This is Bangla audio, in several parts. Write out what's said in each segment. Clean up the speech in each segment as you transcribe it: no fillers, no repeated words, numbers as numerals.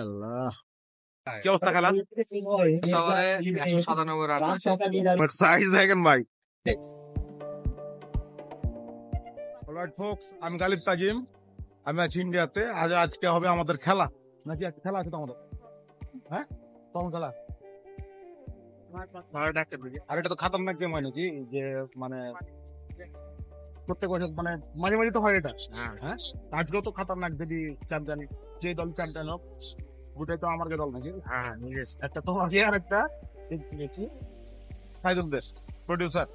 আল্লাহ কি অবস্থা খেলা? শহরে 197 রান। সাইজ দেখেন ভাই। অলরাইট ফোকস, আমি গালিব তাজিম, আমি আছি ইন্ডিয়াতে। আজকে হবে আমাদের খেলা, নাকি আজকে খেলা আছে তো আমাদের? হ্যাঁ, কখন খেলা? আর এটা তো খাতারনাক গেম হয় নাকি, যে মানে প্রত্যেক বছর মানে মাঝে মাঝে তো হয় এটা। হ্যাঁ, আজকেও তো খাতারনাক, যদি চ্যাম্পিয়ন, যে দল চ্যাম্পিয়ন হোক ওটাই তো আমার দল নাকি? হ্যাঁ, একটা তোমাকে আর একটা ফাইজুল দেশ প্রডিউসার।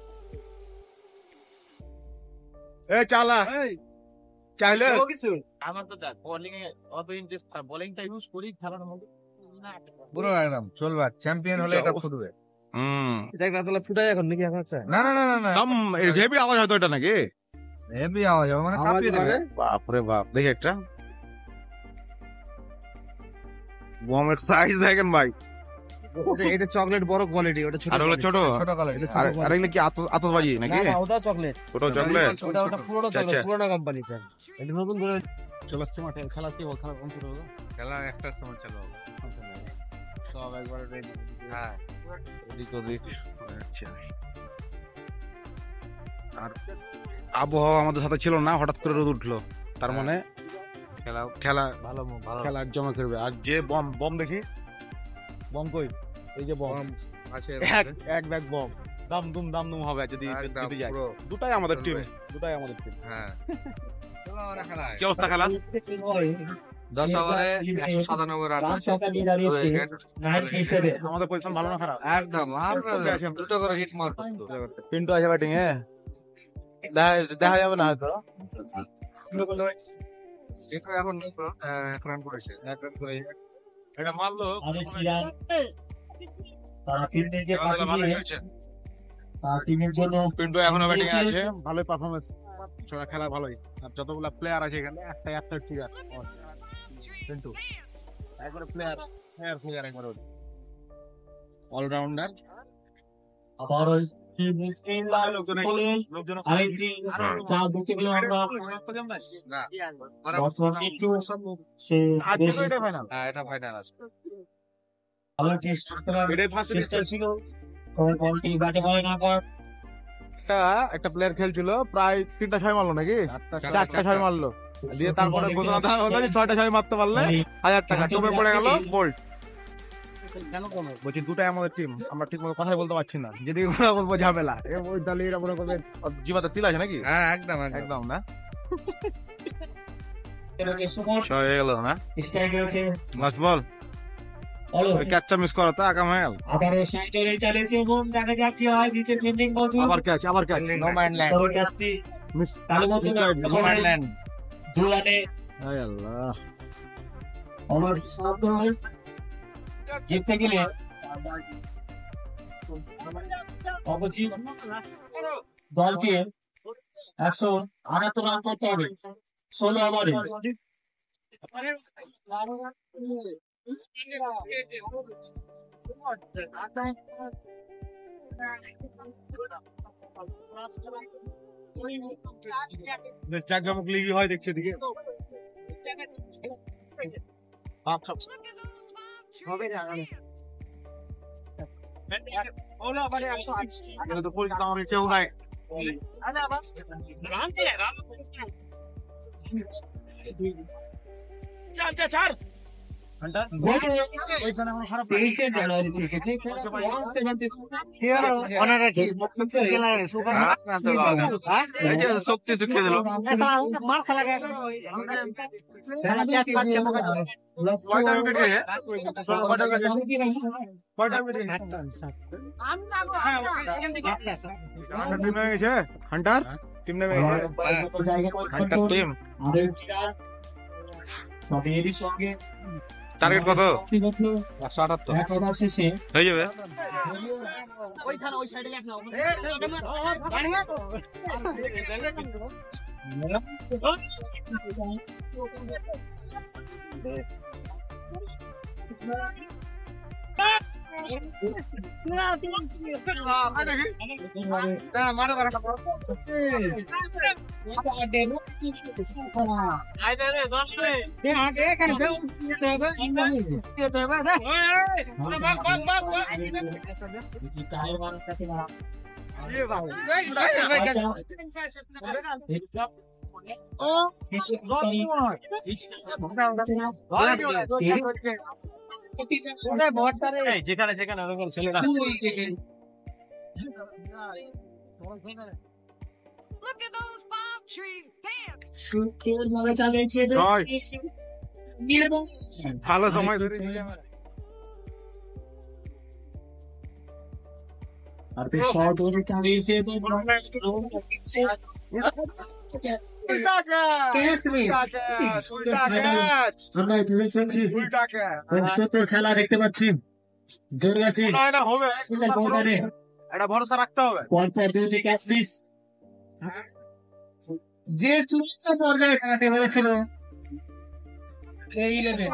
এই চালা চাইলে কিছু আমার তো দেখ বোলিং এ অত ইন্টারেস্ট, বোলিংটা ইউজ করি খেলার মধ্যে পুরো একদম চলবে। চ্যাম্পিয়ন হলে এটা ফুটবে। দেখ না তাহলে ফুটাই এখন নাকি এখন না না না না না, দম হেভি আওয়াজ হয়তো এটা নাকি? হেভি আওয়াজ হবে, মানে কাঁপিয়ে দেবে। বাপরে বাপ, দেখি একটা বমের সাইজ দেখেন ভাই। এটা চকলেট বড় কোয়ালিটি, ওটা ছোট। আর হলো ছোট, ছোট কালার এটা। আর এগুলো কি আতশবাজি নাকি? না ওটা চকলেট, ওটা চকলেট। ওটা পুরোনো আচ্ছা, চকলেট, আচ্ছা। পুরোনো কোম্পানি স্যার। এটা নতুন করে চলে আসছে মাঠে। খেলা কি বল, খেলা কোন শুরু হলো? খেলা একটার সময় চালু হবে। সব একবার রেডি। হ্যাঁ, এদিক ওদিক। আচ্ছা, আর আবহাওয়া আমাদের সাথে ছিল না, হঠাৎ করে রোদ উঠলো, তার মানে খেলা খেলা ভালো ভালো খেলা জমা করবে। আর যে বম বম দেখি, বম কই? এই যে বম, আছে। এক ব্যাগ বম, দাম দুম হবে যদি একদম যদি যায়। পুরো। দুটাই আমাদের টিম, চলবে। দুটাই আমাদের টিম। হ্যাঁ, চলো আমরা খেলায়। কি অবস্থা খেলা? 10 ওভারে 197 রান। আমাদের পজিশন ভালো না খারাপ? একদম আমরা দুটো করে হিট মার করতো। পিন্টু আছে ব্যাটিং এ, দেখা যাবে না হয়তো। এটা এখন এক রান করেছে। এক রান করে এটা মারলো, ভালো খেলছে। পিন্টু এখনো ব্যাটিং এ আছে, ভালোই পারফরমেন্স, খেলা ভালোই। আর যতগুলা প্লেয়ার আছে এখানে, একটা ঠিক আছে। পিন্টু একবারে প্লেয়ার একবারে অলরাউন্ডার। হ্যাঁ, এটা ফাইনাল আছে। একটা প্লেয়ার খেলছিল, প্রায় 3টা 6 মারলো নাকি? 4টা 6 মারলো, দিয়ে তারপরে ঘোষণা হলো যে 6টা 6 মারতে পারলে 1000 টাকা টুপে পড়ে গেল বোল্ট। বলছি দুটাই আমাদের টিম, আমরা ঠিক মতো কথাই বলতে পারছি না, যদি ওরা বলবো ঝামেলা। ওই দলে এরা মনে করবে জীবাতে তিল আছে নাকি? হ্যাঁ, একদম একদম না, হয়ে গেল না। লাস্ট বল, ক্যাচটা মিস করা তো আকাম হয়ে গেল। আবার catch, no mind land. Miss. No mind land. হায় আল্লাহ, জিততে গেলে দলকে 178 রান করতে হবে 16 ওভারে। বেশ জাকজমক লিগই হয় দেখছি এদিকে। তো পরিচিত আমার কেউ নাই। শক্তি শিখিয়ে দিল। হান্টার টিম নেমে গেছে, হান্টার টিম। টার্গেট কত? 178 হয়ে যাবে। যেখানে যেখানে ওরকম ছেলেরা Look at those palm trees. Damn. সুন্দরভাবে চালিয়েছে জয়। ভালো সময় ধরে আর বেশ সহজে চালিয়েছে খেলা দেখতে পাচ্ছি জোর গেছে হবে একটা ভরসা রাখতে হবে। পরপর দুটি ক্যাচ মিস যে চুষ্টা পর্যায়ে খেলাতে হয়েছিল এই ইলেভেন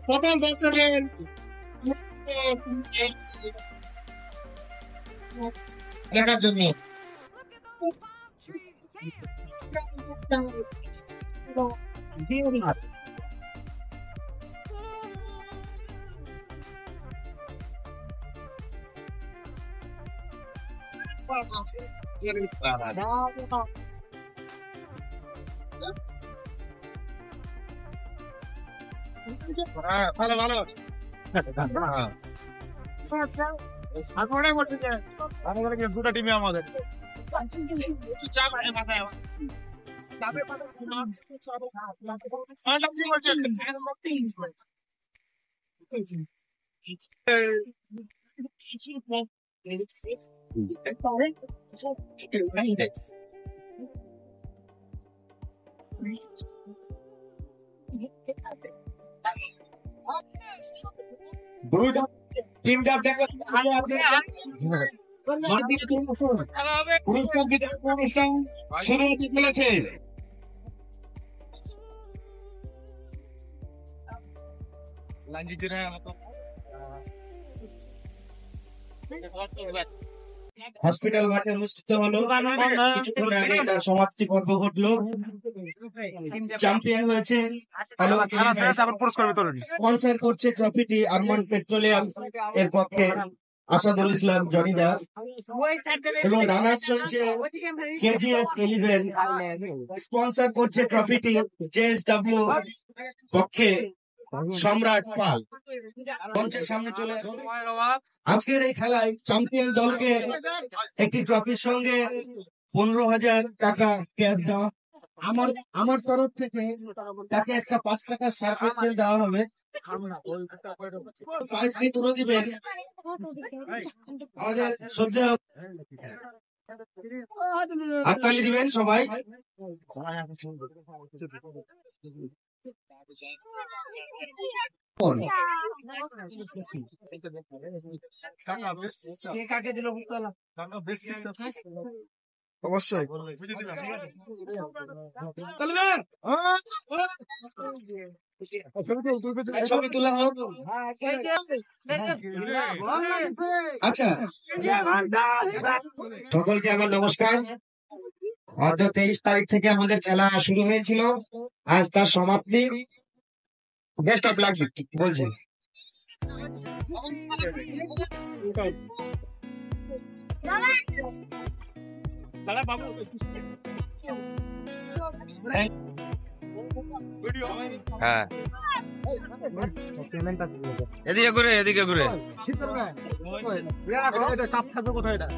প্রথম বছরের দেখার জন্য ভালো ভালো আমাদের দুটা টিমে আমাদের টিমটা পুরস্কার জিতার অনুষ্ঠান শুরু হতে চলেছে হসপিটাল মাঠে অনুষ্ঠিত হলো কিছুক্ষণ আগে তার সমাপ্তি পর্ব ঘটলো চ্যাম্পিয়ন হয়েছে পুরস্কার বিতরণ স্পন্সর করছে ট্রফিটি আরমান পেট্রোলিয়াম এর পক্ষে আসাদুল ইসলাম জনিদা এবং রানার্স হচ্ছে কেজিএফ 11 স্পন্সর করছে ট্রফিটি জেএসডব্লিউ পক্ষে সম্রাট পাল মঞ্চের সামনে চলে আসুন। আজকের এই খেলায় চ্যাম্পিয়ন দলকে একটি ট্রফির সঙ্গে 15,000 টাকা ক্যাশ দেওয়া আমার তরফ থেকে তাকে একটা 5 টাকার সার্ভিসেল দেওয়া হবে প্রাইজ দিয়ে তুলে দিবেন আমাদের শ্রদ্ধেয় হাততালি দিবেন সবাই অবশ্যই ছবি তোলা হোক আচ্ছা সকলকে আমার নমস্কার গত 23 তারিখ থেকে আমাদের খেলা শুরু হয়েছিল আজ তার সমাপ্তি বেস্ট অফ লাক বলছি হ্যাঁ এদিকে ঘুরে এদিকে ঘুরে কাপ থাকবে কোথায় এটা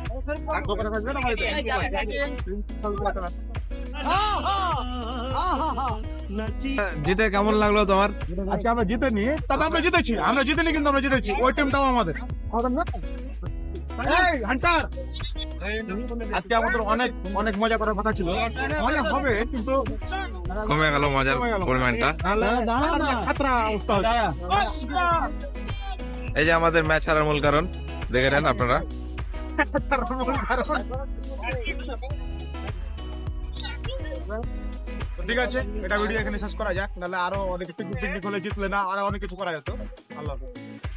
জিতে কেমন লাগলো তোমার? আজকে আমরা জিতেনি তবে আমরা জিতেনি কিন্তু আমরা জিতেছি ওই টিমটাও আমাদের হান্টার আজকে আমাদের অনেক অনেক মজা করার কথা ছিল মজা হবে কিন্তু কমে গেল মজার পরিমাণটা। খাতরা অবস্থা এই যে আমাদের ম্যাচ হারার মূল কারণ দেখে নেন আপনারা। ঠিক আছে এটা ভিডিও এখানে শেষ করা যাক নাহলে আরো অনেক পিকনিক হলে জিতলে না আরো অনেক কিছু করা যেত। আল্লাহ হাফেজ।